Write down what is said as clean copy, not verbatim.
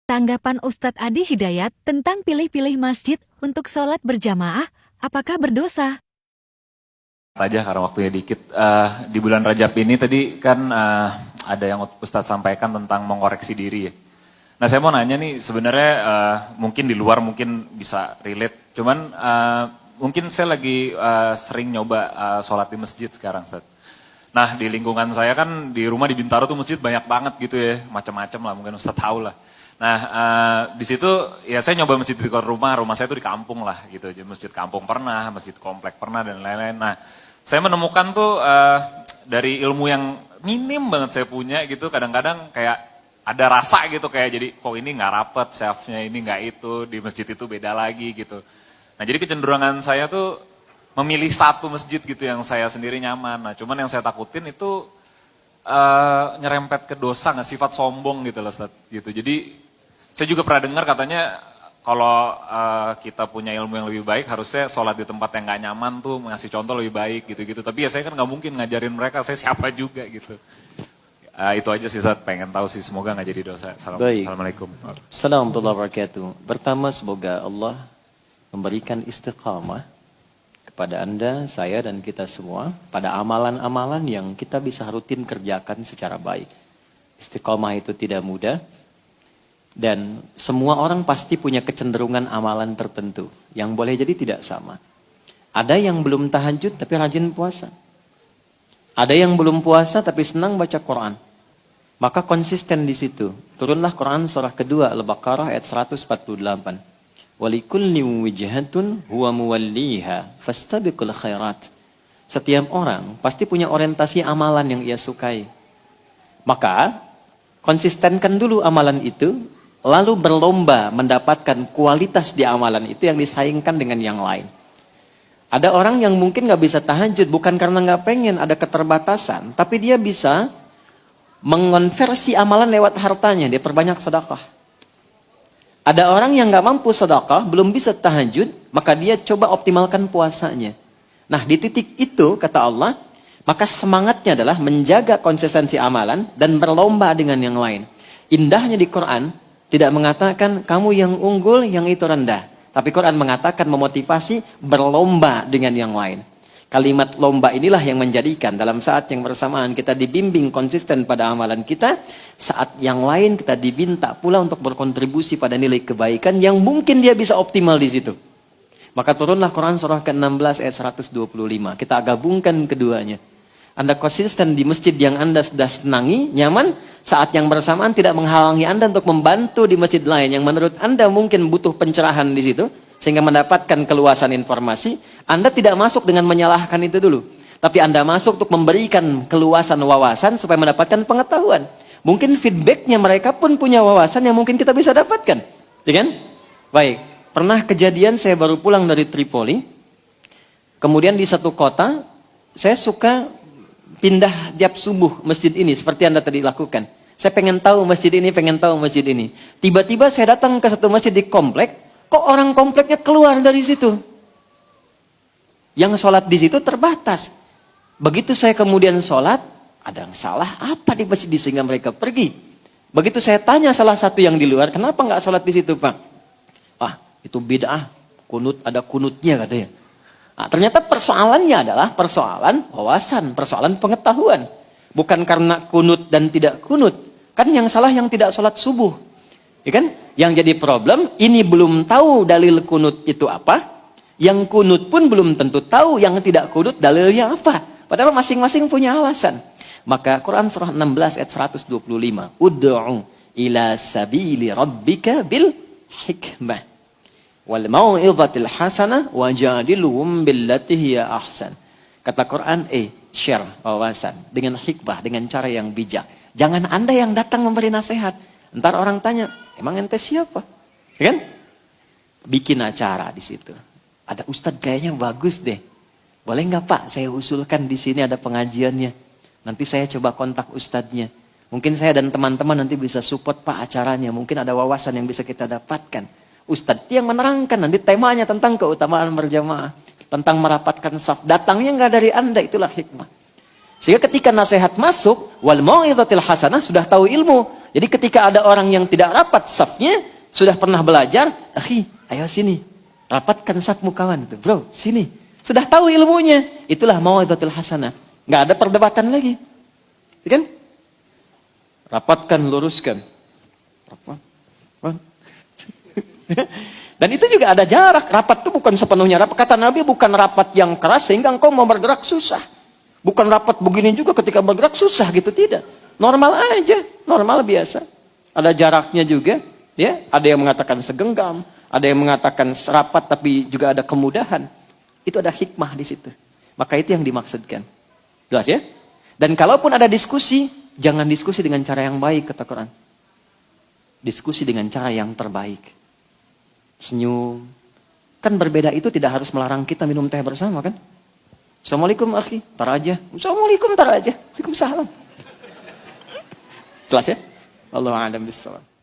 Tanggapan Ustadz Adi Hidayat tentang pilih-pilih masjid untuk sholat berjamaah, apakah berdosa? Aja karena waktunya dikit. Di bulan Rajab ini tadi kan ada yang Ustadz sampaikan tentang mengoreksi diri ya. Nah saya mau nanya nih sebenarnya mungkin di luar mungkin bisa relate. Cuman mungkin saya lagi sering nyoba sholat di masjid sekarang Ustadz. Nah di lingkungan saya kan di rumah di Bintaro tuh masjid banyak banget gitu ya. Macam-macam lah mungkin Ustadz tahu lah. Nah di situ ya saya nyoba masjid di rumah saya tuh di kampung lah gitu. Masjid kampung pernah, masjid komplek pernah dan lain-lain. Nah saya menemukan tuh dari ilmu yang minim banget saya punya gitu, kadang-kadang kayak ada rasa gitu kayak jadi kok ini nggak rapet, chefnya ini nggak itu, di masjid itu beda lagi gitu. Nah jadi kecenderungan saya tuh memilih satu masjid gitu yang saya sendiri nyaman. Nah cuman yang saya takutin itu nyerempet ke dosa nggak sifat sombong gitu loh Ustaz. Gitu. Jadi saya juga pernah dengar katanya kalau kita punya ilmu yang lebih baik, harusnya sholat di tempat yang gak nyaman tuh ngasih contoh lebih baik gitu-gitu. Tapi ya saya kan gak mungkin ngajarin mereka, saya siapa juga gitu. Itu aja sih Ustaz, pengen tahu sih, semoga gak jadi dosa. Assalamualaikum. Assalamualaikum warahmatullahi wabarakatuh. Pertama, semoga Allah memberikan istiqamah kepada Anda, saya dan kita semua pada amalan-amalan yang kita bisa rutin kerjakan secara baik. Istiqamah itu tidak mudah. Dan semua orang pasti punya kecenderungan amalan tertentu yang boleh jadi tidak sama. Ada yang belum tahajud tapi rajin puasa. Ada yang belum puasa tapi senang baca Quran. Maka konsisten di situ. Turunlah Quran surah kedua Al-Baqarah ayat 148. Walikulli wijhatun huwa muwalliha fastabiqul khairat. Setiap orang pasti punya orientasi amalan yang ia sukai. Maka konsistenkan dulu amalan itu. Lalu berlomba mendapatkan kualitas di amalan itu yang disaingkan dengan yang lain. Ada orang yang mungkin gak bisa tahajud bukan karena gak pengen, ada keterbatasan. Tapi dia bisa mengonversi amalan lewat hartanya, dia perbanyak sedekah. Ada orang yang gak mampu sedekah, belum bisa tahajud, maka dia coba optimalkan puasanya. Nah di titik itu kata Allah, maka semangatnya adalah menjaga konsistensi amalan dan berlomba dengan yang lain. Indahnya di Quran, tidak mengatakan kamu yang unggul, yang itu rendah. Tapi Quran mengatakan memotivasi berlomba dengan yang lain. Kalimat lomba inilah yang menjadikan dalam saat yang bersamaan kita dibimbing konsisten pada amalan kita. Saat yang lain kita diminta pula untuk berkontribusi pada nilai kebaikan yang mungkin dia bisa optimal di situ. Maka turunlah Quran surah ke-16 ayat 125. Kita gabungkan keduanya. Anda konsisten di masjid yang Anda sudah senangi, nyaman, saat yang bersamaan tidak menghalangi Anda untuk membantu di masjid lain yang menurut Anda mungkin butuh pencerahan di situ, sehingga mendapatkan keluasan informasi. Anda tidak masuk dengan menyalahkan itu dulu, tapi Anda masuk untuk memberikan keluasan wawasan supaya mendapatkan pengetahuan. Mungkin feedbacknya mereka pun punya wawasan yang mungkin kita bisa dapatkan, ya kan? Baik, pernah kejadian saya baru pulang dari Tripoli, kemudian di satu kota, saya suka pindah tiap subuh masjid ini seperti Anda tadi lakukan. Saya pengen tahu masjid ini, pengen tahu masjid ini. Tiba-tiba saya datang ke satu masjid di komplek, kok orang kompleknya keluar dari situ? Yang sholat di situ terbatas. Begitu saya kemudian sholat, ada yang salah apa di masjid sehingga mereka pergi? Begitu saya tanya salah satu yang di luar, kenapa nggak sholat di situ Pak? Ah, itu bid'ah, kunut ada kunutnya katanya. Nah, ternyata persoalannya adalah persoalan wawasan, persoalan pengetahuan. Bukan karena kunut dan tidak kunut. Kan yang salah yang tidak sholat subuh. Ya kan? Yang jadi problem, ini belum tahu dalil kunut itu apa. Yang kunut pun belum tentu tahu yang tidak kunut dalilnya apa. Padahal masing-masing punya alasan. Maka Quran surah 16 ayat 125. Ud'u ila sabili rabbika bil hikmah. Wal mau'izatil hasanah wajadilhum billati hiya ahsan. Kata Quran, share wawasan dengan hikmah, dengan cara yang bijak. Jangan Anda yang datang memberi nasihat. Ntar orang tanya, emang ente siapa? Ya kan? Bikin acara di situ. Ada ustadz kayaknya bagus deh. Boleh nggak Pak? Saya usulkan di sini ada pengajiannya. Nanti saya coba kontak ustadznya. Mungkin saya dan teman-teman nanti bisa support Pak acaranya. Mungkin ada wawasan yang bisa kita dapatkan. Ustadz yang menerangkan nanti temanya tentang keutamaan berjamaah, tentang merapatkan saf. Datangnya nggak dari Anda, itulah hikmah. Sehingga ketika nasihat masuk, wal mau'izatil hasanah, sudah tahu ilmu. Jadi ketika ada orang yang tidak rapat safnya, sudah pernah belajar, akhi, ayo sini. Rapatkan safmu kawan. Tuh, bro, sini. Sudah tahu ilmunya. Itulah mau'izatul hasanah. Nggak ada perdebatan lagi. Ya kan? Rapatkan, luruskan. Rapat. Dan itu juga ada jarak. Rapat itu bukan sepenuhnya rapat. Kata Nabi bukan rapat yang keras sehingga engkau mau bergerak susah. Bukan rapat begini juga ketika bergerak susah gitu, tidak. Normal aja, normal biasa. Ada jaraknya juga, ya. Ada yang mengatakan segenggam, ada yang mengatakan rapat tapi juga ada kemudahan. Itu ada hikmah di situ. Maka itu yang dimaksudkan. Jelas ya? Dan kalaupun ada diskusi, jangan diskusi dengan cara yang baik, kata Quran. Diskusi dengan cara yang terbaik. Senyum. Kan berbeda itu tidak harus melarang kita minum teh bersama kan? Assalamualaikum akhi, tar aja. Assalamualaikum, tar aja. Waalaikumsalam. Jelas ya? Wallahu a'lam bishawab.